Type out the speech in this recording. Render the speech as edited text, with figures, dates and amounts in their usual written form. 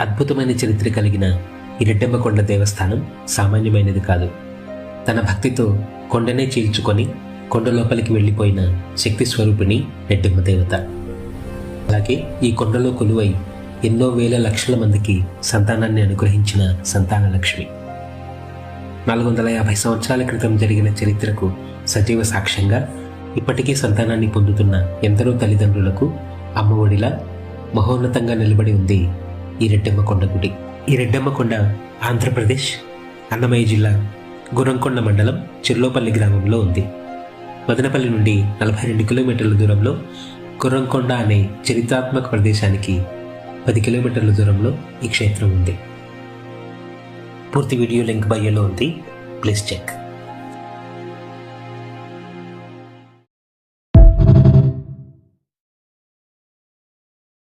అద్భుతమైన చరిత్ర కలిగిన ఈ రెడ్డెమ్మకొండ దేవస్థానం సామాన్యమైనది కాదు. తన భక్తితో కొండనే చీల్చుకొని కొండ లోపలికి వెళ్ళిపోయిన శక్తి స్వరూపిణి రెడ్డెమ్మ దేవత. అలాగే ఈ కొండలో కొలువై ఎన్నో వేల లక్షల మందికి సంతానాన్ని అనుగ్రహించిన సంతాన లక్ష్మి. 450 సంవత్సరాల క్రితం జరిగిన చరిత్రకు సజీవ సాక్ష్యంగా ఇప్పటికీ సంతానాన్ని పొందుతున్న ఎందరో తల్లిదండ్రులకు అమ్మఒడిలా మహోన్నతంగా నిలబడి ఉంది ఈ రెడ్డెమ్మకొండ గుడి. ఈ రెడ్డెమ్మకొండ ఆంధ్రప్రదేశ్ అన్నమయ్య జిల్లా గుర్రంకొండ మండలం చిర్లోపల్లి గ్రామంలో ఉంది. మదనపల్లి నుండి 42 కిలోమీటర్ల దూరంలో గుర్రంకొండ అనే చరిత్రాత్మక ప్రదేశానికి 10 కిలోమీటర్ల దూరంలో ఈ క్షేత్రం ఉంది. పూర్తి వీడియో లింక్ బయోలో ఉంది, ప్లీజ్ చెక్.